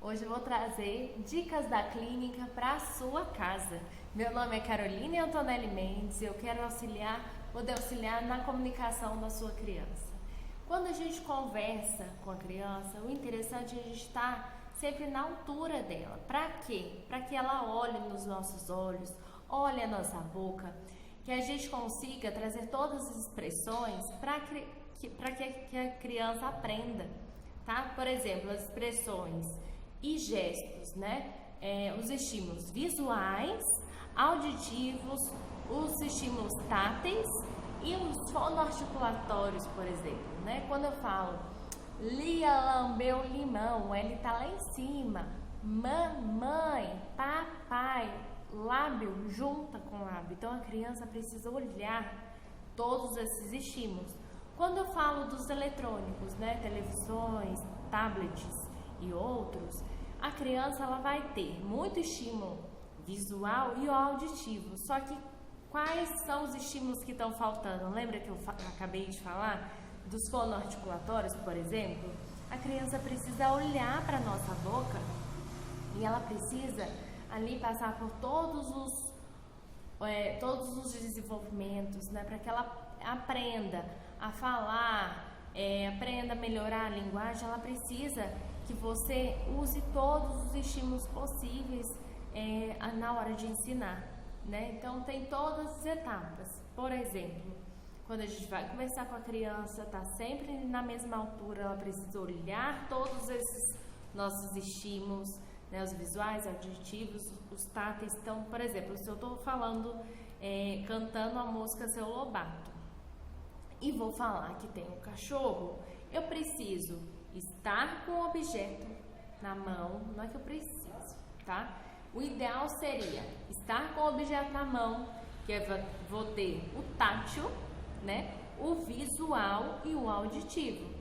Hoje eu vou trazer dicas da clínica para a sua casa. Meu nome é Caroline Antonelli Mendes e eu quero poder auxiliar na comunicação da sua criança. Quando a gente conversa com a criança, o interessante é a gente estar sempre na altura dela. Para quê? Para que ela olhe nos nossos olhos, olhe a nossa boca, que a gente consiga trazer todas as expressões para que a criança aprenda, tá? Por exemplo, as expressões e gestos, né? Os estímulos visuais, auditivos, os estímulos táteis e os fonoarticulatórios, por exemplo, né? Quando eu falo Lia lambeu limão, ele tá lá em cima. Mamãe, papai, lábio junta com lábio. Então a criança precisa olhar todos esses estímulos. Quando eu falo dos eletrônicos, né, televisões, tablets e outros, a criança ela vai ter muito estímulo visual e auditivo. Só que quais são os estímulos que estão faltando? Lembra que eu acabei de falar dos fonoarticulatórios, por exemplo? A criança precisa olhar para a nossa boca e ela precisa ali passar por todos os desenvolvimentos, né, para que ela aprenda a falar, aprenda a melhorar a linguagem. Ela precisa que você use todos os estímulos possíveis na hora de ensinar, né? Então tem todas as etapas. Por exemplo, quando a gente vai conversar com a criança, tá sempre na mesma altura, ela precisa olhar todos esses nossos estímulos, né? Os visuais, auditivos, os táteis. Então, por exemplo, se eu estou falando, cantando a música Seu Lobato e vou falar que tem um cachorro, eu preciso estar com o objeto na mão, não é que eu preciso, tá? O ideal seria estar com o objeto na mão, que vou ter o tátil, né? O visual e o auditivo.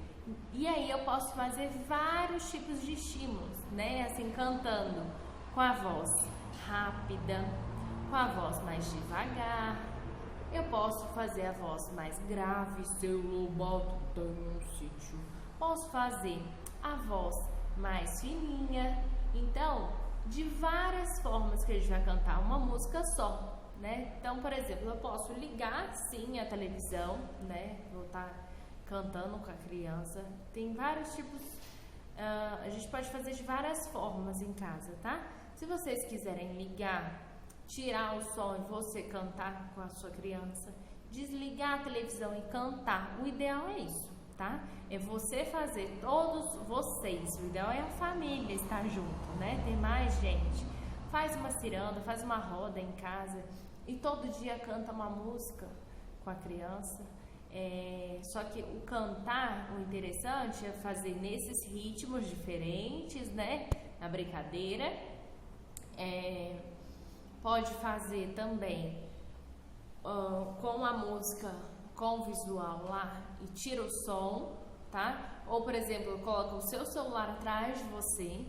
E aí eu posso fazer vários tipos de estímulos, né? Assim, cantando com a voz rápida, com a voz mais devagar. Eu posso fazer a voz mais grave, seu lobato tem um sítio. Posso fazer a voz mais fininha. Então, de várias formas que a gente vai cantar uma música só, né? Então, por exemplo, eu posso ligar sim a televisão, né? Vou estar cantando com a criança. Tem vários tipos, a gente pode fazer de várias formas em casa, tá? Se vocês quiserem ligar, tirar o som e você cantar com a sua criança, desligar a televisão e cantar, o ideal é isso, tá? É você fazer, todos vocês, o ideal é a família estar junto, né? Tem mais gente. Faz uma ciranda, faz uma roda em casa e todo dia canta uma música com a criança. Só que o cantar, o interessante é fazer nesses ritmos diferentes, né? Na brincadeira. Pode fazer também com a música, com o visual lá e tira o som, tá? Ou, por exemplo, coloca o seu celular atrás de você.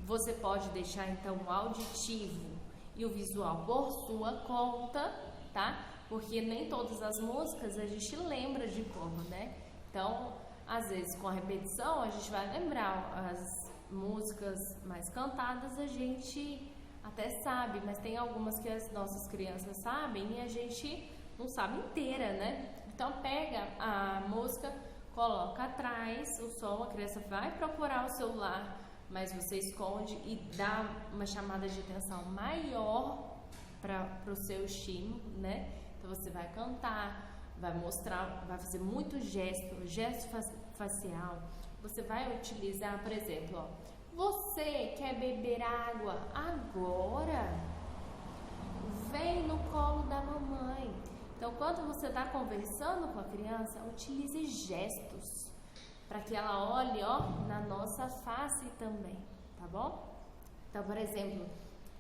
Você pode deixar então o auditivo e o visual por sua conta, tá? Porque nem todas as músicas a gente lembra de como, né? Então, às vezes com a repetição a gente vai lembrar. As músicas mais cantadas a gente até sabe, mas tem algumas que as nossas crianças sabem e a gente não sabe inteira, né? Então pega a música, coloca atrás o som, a criança vai procurar o celular, mas você esconde e dá uma chamada de atenção maior para o seu estímulo, né? Então você vai cantar, vai mostrar, vai fazer muito gesto facial. Você vai utilizar, por exemplo, ó, você quer beber água agora? Vem no colo da mamãe. Então, quando você está conversando com a criança, utilize gestos para que ela olhe, ó, na nossa face também, tá bom? Então, por exemplo,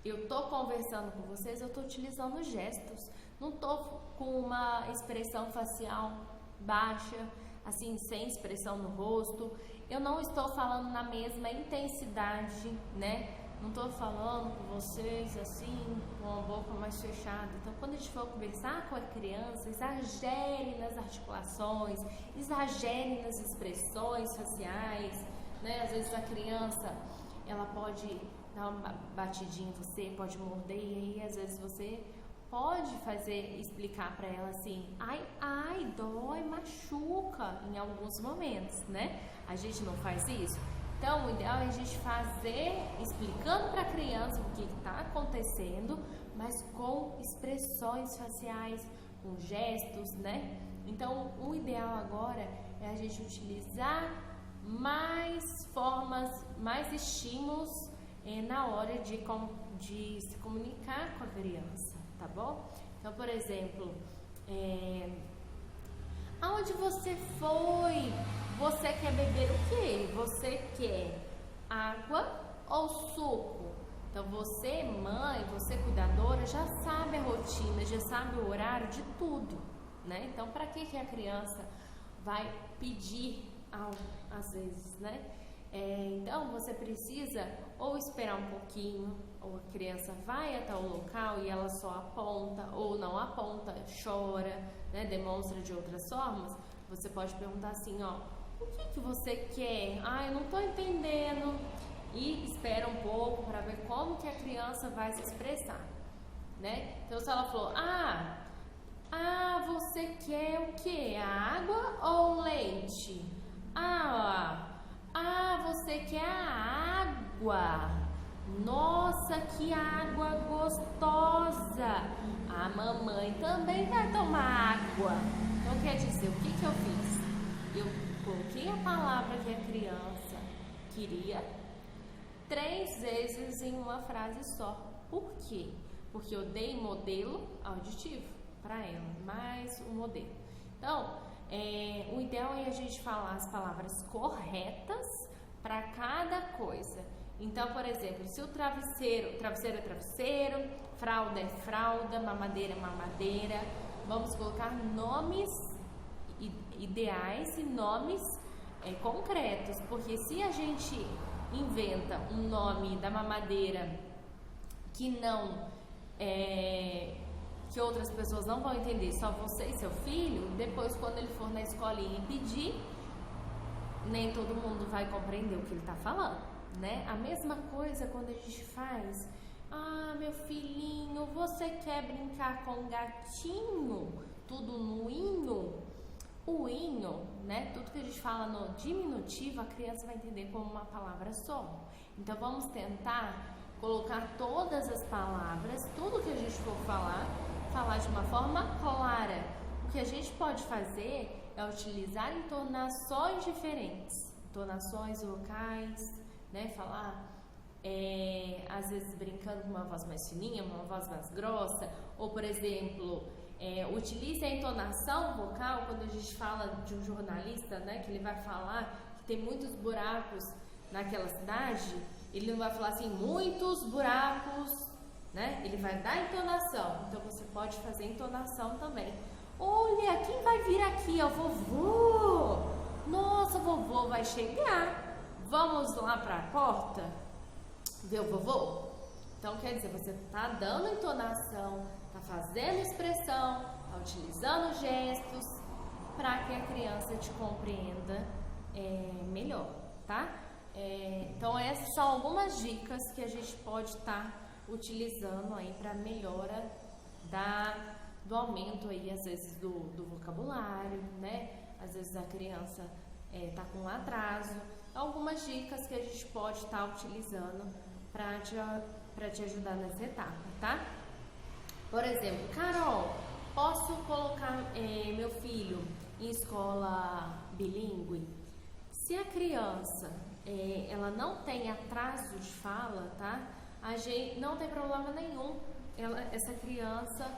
eu tô conversando com vocês, eu tô utilizando gestos. Não tô com uma expressão facial baixa, assim, sem expressão no rosto. Eu não estou falando na mesma intensidade, né? Não estou falando com vocês assim, com a boca mais fechada. Então, quando a gente for conversar com a criança, exagere nas articulações, exagere nas expressões faciais, né? Às vezes a criança, ela pode dar uma batidinha em você, pode morder, e aí às vezes você pode explicar para ela assim, ai, dói, machuca em alguns momentos, né? A gente não faz isso. Então, o ideal é a gente fazer, explicando para a criança o que está acontecendo, mas com expressões faciais, com gestos, né? Então, o ideal agora é a gente utilizar mais formas, mais estímulos na hora de se comunicar com a criança, tá bom? Então, por exemplo, aonde você foi? Você quer beber o quê? Você quer água ou suco? Então, você, mãe, você cuidadora, já sabe a rotina, já sabe o horário de tudo, né? Então, para que a criança vai pedir algo, às vezes, né? Então, você precisa ou esperar um pouquinho, ou a criança vai até o local e ela só aponta, ou não aponta, chora, né? Demonstra de outras formas. Você pode perguntar assim, ó, o que você quer? Eu não estou entendendo. E espera um pouco para ver como que a criança vai se expressar, né? Então, se ela falou, você quer o quê? A água ou o leite? Você quer a água. Nossa, que água gostosa. A mamãe também vai tomar água. Então, quer dizer, o que eu fiz? Eu coloquei a palavra que a criança queria 3 vezes em uma frase só. Por quê? Porque eu dei modelo auditivo para ela, mais um modelo. Então, o ideal é a gente falar as palavras corretas para cada coisa. Então, por exemplo, se o travesseiro é travesseiro, fralda é fralda, mamadeira é mamadeira, vamos colocar nomes ideais e nomes concretos, porque se a gente inventa um nome da mamadeira que não que outras pessoas não vão entender, só você e seu filho, depois quando ele for na escolinha e pedir, nem todo mundo vai compreender o que ele está falando, né? A mesma coisa quando a gente faz, meu filhinho, você quer brincar com o gatinho? Tudo no inho? O inho, né? Tudo que a gente fala no diminutivo, a criança vai entender como uma palavra só. Então vamos tentar colocar todas as palavras, tudo que a gente for falar de uma forma clara. O que a gente pode fazer é utilizar entonações diferentes, entonações vocais, né? Falar, às vezes brincando com uma voz mais fininha, uma voz mais grossa, ou por exemplo, utilize a entonação vocal quando a gente fala de um jornalista, né? Que ele vai falar que tem muitos buracos naquela cidade, ele não vai falar assim, muitos buracos, né? Ele vai dar entonação. Então você pode fazer entonação também. Olha, quem vai vir aqui? É o vovô. Nossa, o vovô vai chegar. Vamos lá para a porta ver o vovô? Então quer dizer, você está dando entonação, está fazendo expressão, está utilizando gestos para que a criança te compreenda melhor, tá? Então essas são algumas dicas que a gente pode estar utilizando aí para melhora do aumento aí às vezes do vocabulário, né? Às vezes a criança tá com atraso. Algumas dicas que a gente pode estar utilizando para te ajudar nessa etapa, tá? Por exemplo, Carol, posso colocar meu filho em escola bilíngue? Se a criança ela não tem atraso de fala, tá? A gente não tem problema nenhum. Essa criança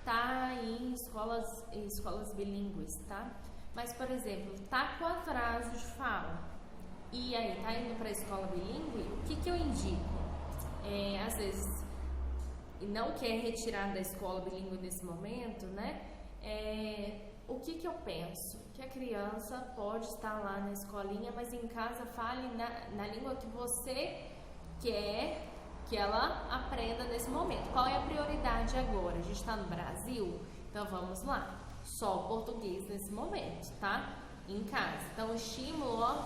tá em escolas bilíngues, tá? Mas, por exemplo, tá com atraso de fala e aí tá indo para a escola bilíngue, o que eu indico? Às vezes não quer retirar da escola bilíngue nesse momento, né? O que eu penso? Que a criança pode estar lá na escolinha, mas em casa fale na língua que você quer que ela aprenda nesse momento. Qual é a prioridade agora? A gente está no Brasil, então vamos lá. Só o português nesse momento, tá? Em casa. Então, estímulo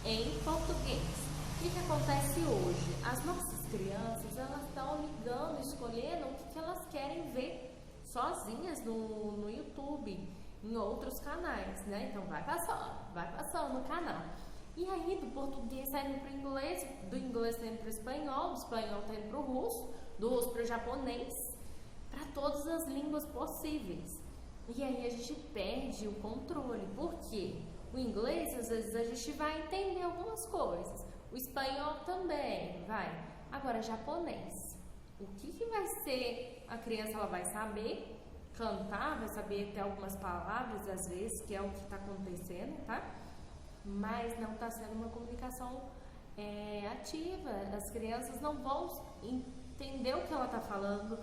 em português. O que acontece hoje? as nossas crianças, elas estão ligando, escolhendo o que elas querem ver sozinhas no YouTube, em outros canais, né? Então vai passando no canal. E aí do português tá indo para o inglês, do inglês tá indo para o espanhol, do espanhol tá indo para o russo, do russo para o japonês, para todas as línguas possíveis. E aí a gente perde o controle. Por quê? O inglês, às vezes, a gente vai entender algumas coisas. O espanhol também, vai. Agora, japonês. O que vai ser? A criança, ela vai saber cantar, vai saber até algumas palavras, às vezes, que é o que está acontecendo, tá? Mas não está sendo uma comunicação ativa. As crianças não vão entender o que ela está falando.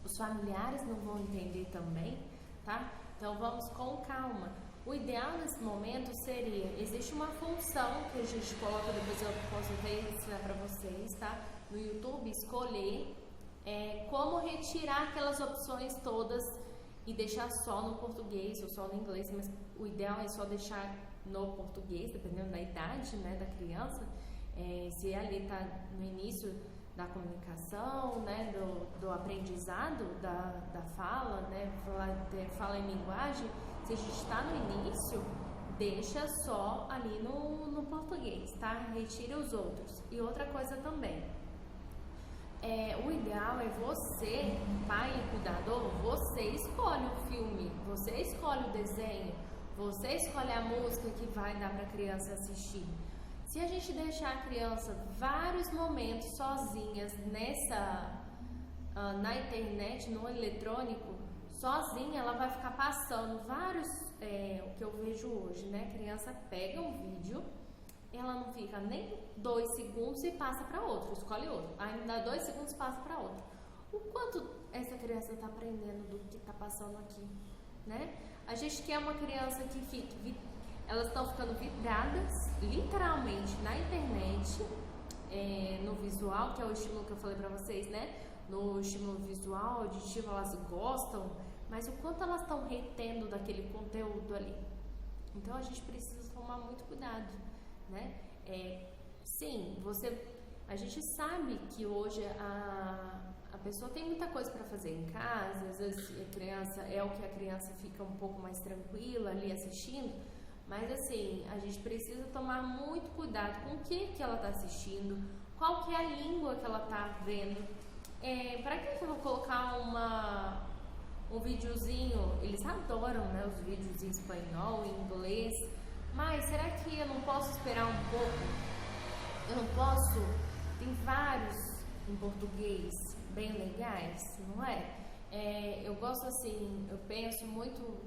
Os familiares não vão entender também, tá? Então, vamos com calma. O ideal nesse momento seria, existe uma função que a gente coloca, depois eu posso até ensinar para vocês, tá? No YouTube, escolher como retirar aquelas opções todas e deixar só no português ou só no inglês, mas o ideal é só deixar no português, dependendo da idade, né, da criança. Se ali está no início da comunicação, né, do aprendizado da fala, né, fala em linguagem, se a gente está no início, deixa só ali no português, tá? Retira os outros. E outra coisa também, o ideal é você, pai e cuidador, você escolhe o filme, você escolhe o desenho, você escolhe a música que vai dar para a criança assistir. Se a gente deixar a criança vários momentos sozinhas na internet, no eletrônico, sozinha, ela vai ficar passando vários, o que eu vejo hoje, né? A criança pega um vídeo, ela não fica nem 2 segundos e passa para outro, escolhe outro. Ainda 2 segundos e passa para outro. O quanto essa criança está aprendendo do que está passando aqui, né? A gente quer uma criança que fique, elas estão ficando vidradas, literalmente, na internet, no visual, que é o estímulo que eu falei para vocês, né? No estímulo visual, auditivo, elas gostam, mas o quanto elas estão retendo daquele conteúdo ali. Então a gente precisa tomar muito cuidado, né? Sim, a gente sabe que hoje a pessoa tem muita coisa para fazer em casa, às vezes a criança o que a criança fica um pouco mais tranquila ali assistindo, mas assim, a gente precisa tomar muito cuidado com o que ela está assistindo, qual que é a língua que ela está vendo. Para que eu vou colocar um videozinho? Eles adoram, né, os vídeos em espanhol, em inglês, mas será que eu não posso esperar um pouco? Eu não posso? Tem vários em português bem legais, não é? Eu gosto assim, eu penso muito,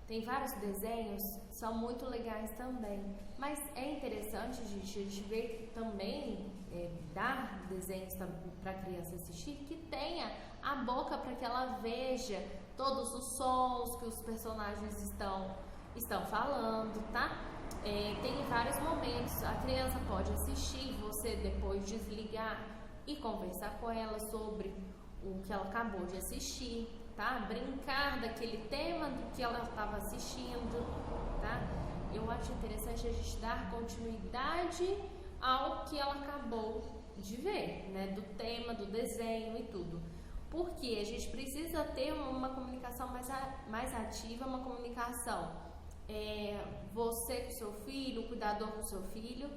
tem vários desenhos, são muito legais também, mas é interessante, gente, a gente ver também, dar desenhos para a criança assistir, que tenha a boca para que ela veja todos os sons que os personagens estão falando, tá? Tem vários momentos, a criança pode assistir, você depois desligar e conversar com ela sobre o que ela acabou de assistir, tá? Brincar daquele tema do que ela estava assistindo, tá? Eu acho interessante a gente dar continuidade ao que ela acabou de ver, né? Do tema, do desenho e tudo. Porque a gente precisa ter uma comunicação mais ativa, uma comunicação você com seu filho, o cuidador com seu filho,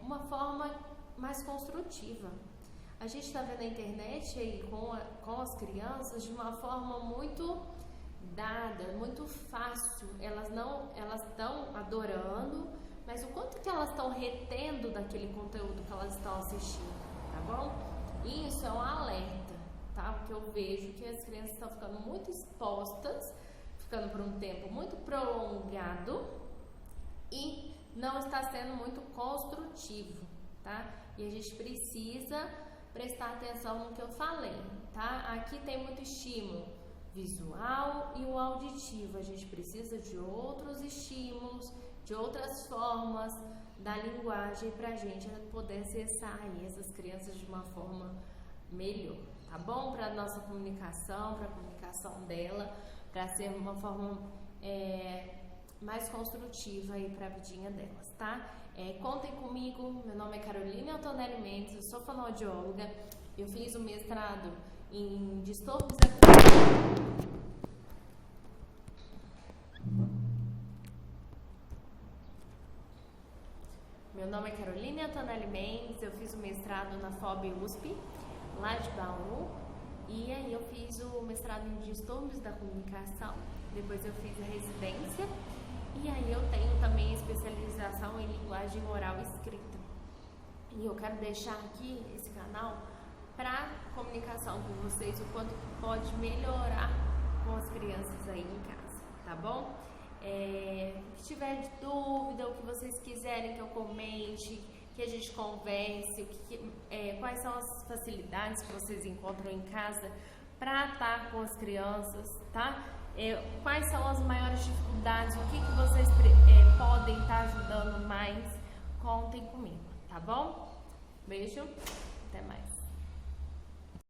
uma forma mais construtiva. A gente está vendo a internet aí com as crianças de uma forma muito dada, muito fácil. Elas estão adorando, mas o quanto que elas estão retendo daquele conteúdo que elas estão assistindo, tá bom? Isso é um alerta, tá? Porque eu vejo que as crianças estão ficando muito expostas, ficando por um tempo muito prolongado e não está sendo muito construtivo, tá? E a gente precisa prestar atenção no que eu falei, tá? Aqui tem muito estímulo visual e o auditivo. A gente precisa de outros estímulos, de outras formas da linguagem para a gente poder acessar aí essas crianças de uma forma melhor, tá bom? Para a nossa comunicação, para a comunicação dela, para ser uma forma mais construtiva aí para a vidinha delas, tá? Contem comigo, meu nome é Carolina Antonelli Mendes, eu sou fonoaudióloga, eu fiz o mestrado em distúrbios Meu nome é Carolina Antonelli Mendes, eu fiz o mestrado na FOB USP, lá de Bauru, e aí eu fiz o mestrado em distúrbios da comunicação, depois eu fiz a residência, e aí eu tenho também especialização em linguagem oral e escrita. E eu quero deixar aqui esse canal para comunicação com vocês, o quanto pode melhorar com as crianças aí em casa, tá bom? Se tiver de dúvida, o que vocês quiserem que eu comente, que a gente converse, quais são as facilidades que vocês encontram em casa para estar com as crianças, tá? Quais são as maiores dificuldades, o que vocês podem estar ajudando mais, contem comigo, tá bom? Beijo, até mais.